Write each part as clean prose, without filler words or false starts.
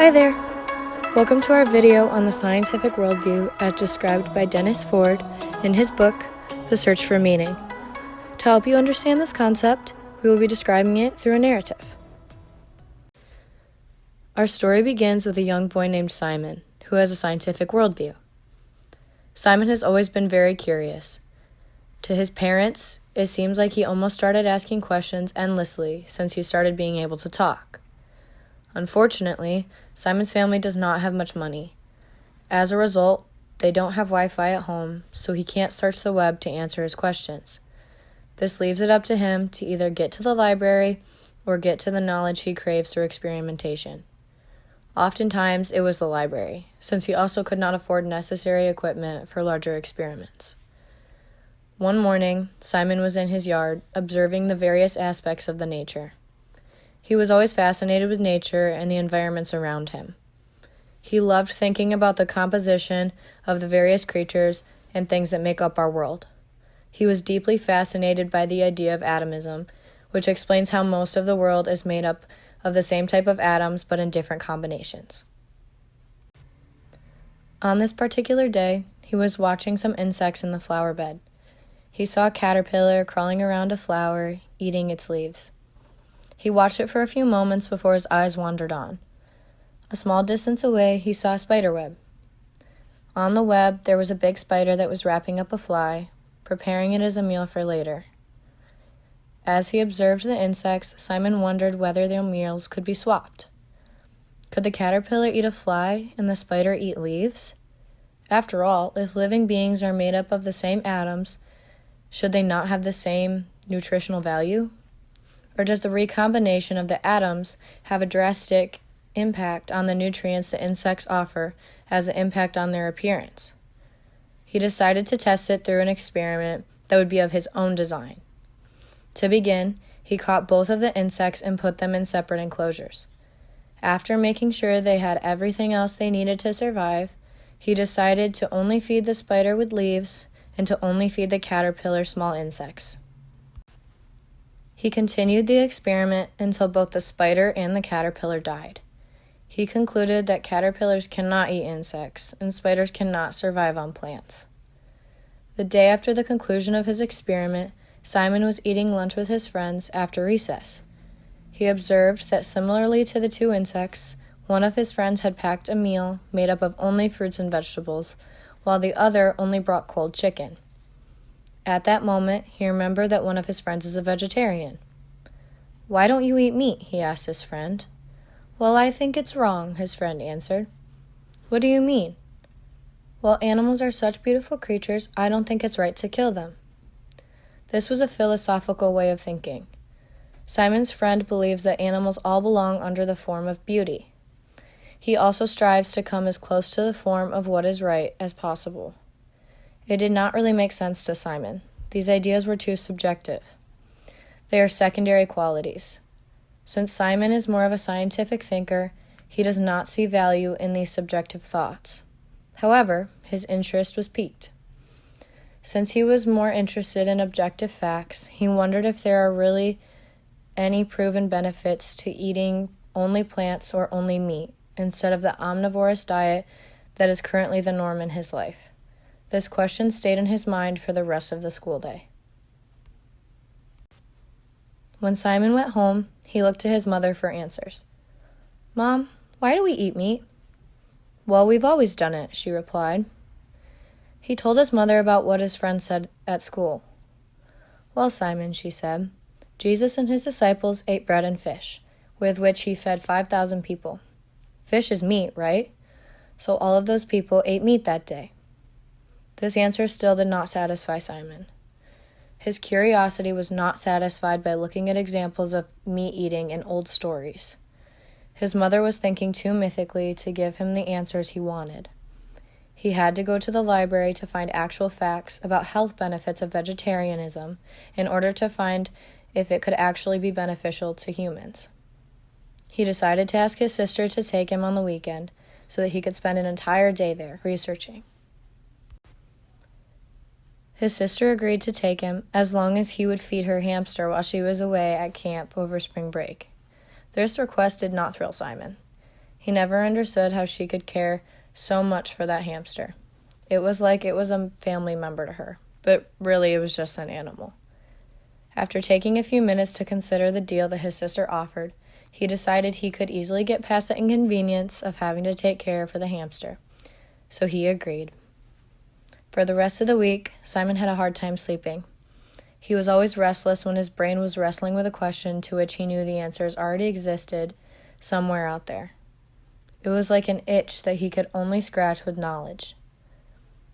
Hi there! Welcome to our video on the scientific worldview as described by Dennis Ford in his book, The Search for Meaning. To help you understand this concept, we will be describing it through a narrative. Our story begins with a young boy named Simon, who has a scientific worldview. Simon has always been very curious. To his parents, it seems like he almost started asking questions endlessly since he started being able to talk. Unfortunately, Simon's family does not have much money. As a result, they don't have Wi-Fi at home, so he can't search the web to answer his questions. This leaves it up to him to either get to the library or get to the knowledge he craves through experimentation. Oftentimes, it was the library, since he also could not afford necessary equipment for larger experiments. One morning, Simon was in his yard, observing the various aspects of the nature. He was always fascinated with nature and the environments around him. He loved thinking about the composition of the various creatures and things that make up our world. He was deeply fascinated by the idea of atomism, which explains how most of the world is made up of the same type of atoms but in different combinations. On this particular day, he was watching some insects in the flower bed. He saw a caterpillar crawling around a flower, eating its leaves. He watched it for a few moments before his eyes wandered on. A small distance away, he saw a spider web. On the web, there was a big spider that was wrapping up a fly, preparing it as a meal for later. As he observed the insects, Simon wondered whether their meals could be swapped. Could the caterpillar eat a fly and the spider eat leaves? After all, if living beings are made up of the same atoms, should they not have the same nutritional value? Or does the recombination of the atoms have a drastic impact on the nutrients the insects offer as an impact on their appearance? He decided to test it through an experiment that would be of his own design. To begin, he caught both of the insects and put them in separate enclosures. After making sure they had everything else they needed to survive, he decided to only feed the spider with leaves and to only feed the caterpillar small insects. He continued the experiment until both the spider and the caterpillar died. He concluded that caterpillars cannot eat insects, and spiders cannot survive on plants. The day after the conclusion of his experiment, Simon was eating lunch with his friends after recess. He observed that similarly to the two insects, one of his friends had packed a meal made up of only fruits and vegetables, while the other only brought cold chicken. At that moment, he remembered that one of his friends is a vegetarian. "Why don't you eat meat?" he asked his friend. "Well, I think it's wrong," his friend answered. "What do you mean?" "Well, animals are such beautiful creatures, I don't think it's right to kill them." This was a philosophical way of thinking. Simon's friend believes that animals all belong under the form of beauty. He also strives to come as close to the form of what is right as possible. It did not really make sense to Simon. These ideas were too subjective. They are secondary qualities. Since Simon is more of a scientific thinker, he does not see value in these subjective thoughts. However, his interest was piqued. Since he was more interested in objective facts, he wondered if there are really any proven benefits to eating only plants or only meat, instead of the omnivorous diet that is currently the norm in his life. This question stayed in his mind for the rest of the school day. When Simon went home, he looked to his mother for answers. "Mom, why do we eat meat?" "Well, we've always done it," she replied. He told his mother about what his friend said at school. "Well, Simon," she said, "Jesus and his disciples ate bread and fish, with which he fed 5,000 people. Fish is meat, right? So all of those people ate meat that day." This answer still did not satisfy Simon. His curiosity was not satisfied by looking at examples of meat eating in old stories. His mother was thinking too mythically to give him the answers he wanted. He had to go to the library to find actual facts about health benefits of vegetarianism in order to find if it could actually be beneficial to humans. He decided to ask his sister to take him on the weekend so that he could spend an entire day there researching. His sister agreed to take him as long as he would feed her hamster while she was away at camp over spring break. This request did not thrill Simon. He never understood how she could care so much for that hamster. It was like it was a family member to her, but really it was just an animal. After taking a few minutes to consider the deal that his sister offered, he decided he could easily get past the inconvenience of having to take care for the hamster. So he agreed. For the rest of the week, Simon had a hard time sleeping. He was always restless when his brain was wrestling with a question to which he knew the answers already existed somewhere out there. It was like an itch that he could only scratch with knowledge.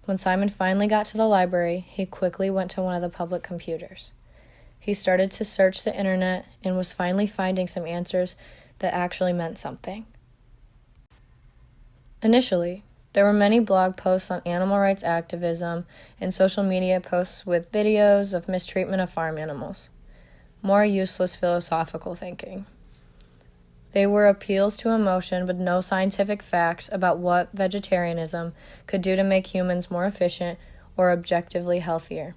When Simon finally got to the library, he quickly went to one of the public computers. He started to search the internet and was finally finding some answers that actually meant something. Initially, there were many blog posts on animal rights activism and social media posts with videos of mistreatment of farm animals. More useless philosophical thinking. They were appeals to emotion with no scientific facts about what vegetarianism could do to make humans more efficient or objectively healthier.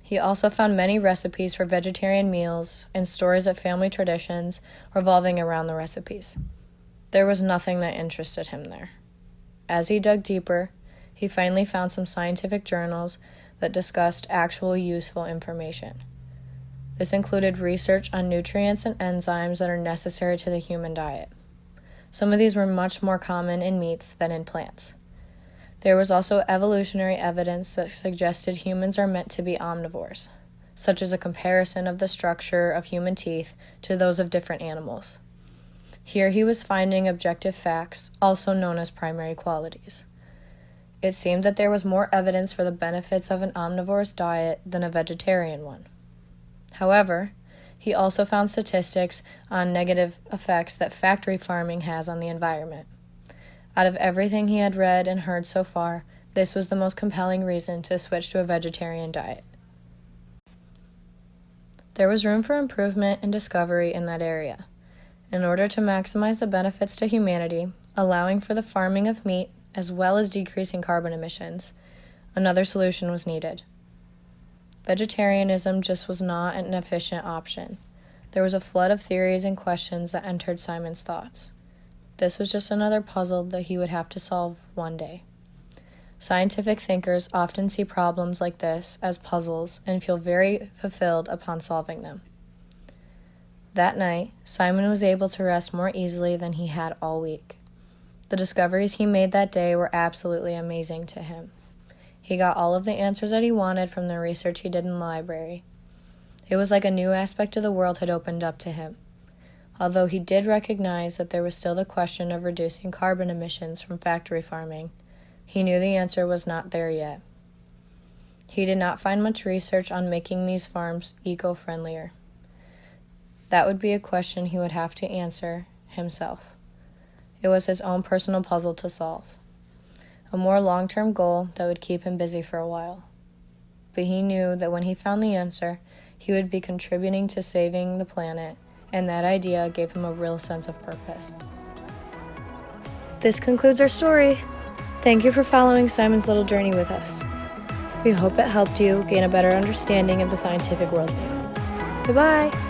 He also found many recipes for vegetarian meals and stories of family traditions revolving around the recipes. There was nothing that interested him there. As he dug deeper, he finally found some scientific journals that discussed actual useful information. This included research on nutrients and enzymes that are necessary to the human diet. Some of these were much more common in meats than in plants. There was also evolutionary evidence that suggested humans are meant to be omnivores, such as a comparison of the structure of human teeth to those of different animals. Here he was finding objective facts, also known as primary qualities. It seemed that there was more evidence for the benefits of an omnivore's diet than a vegetarian one. However, he also found statistics on negative effects that factory farming has on the environment. Out of everything he had read and heard so far, this was the most compelling reason to switch to a vegetarian diet. There was room for improvement and discovery in that area. In order to maximize the benefits to humanity, allowing for the farming of meat as well as decreasing carbon emissions, another solution was needed. Vegetarianism just was not an efficient option. There was a flood of theories and questions that entered Simon's thoughts. This was just another puzzle that he would have to solve one day. Scientific thinkers often see problems like this as puzzles and feel very fulfilled upon solving them. That night, Simon was able to rest more easily than he had all week. The discoveries he made that day were absolutely amazing to him. He got all of the answers that he wanted from the research he did in the library. It was like a new aspect of the world had opened up to him. Although he did recognize that there was still the question of reducing carbon emissions from factory farming, he knew the answer was not there yet. He did not find much research on making these farms eco-friendlier. That would be a question he would have to answer himself. It was his own personal puzzle to solve. A more long-term goal that would keep him busy for a while. But he knew that when he found the answer, he would be contributing to saving the planet, and that idea gave him a real sense of purpose. This concludes our story. Thank you for following Simon's little journey with us. We hope it helped you gain a better understanding of the scientific worldview. Goodbye!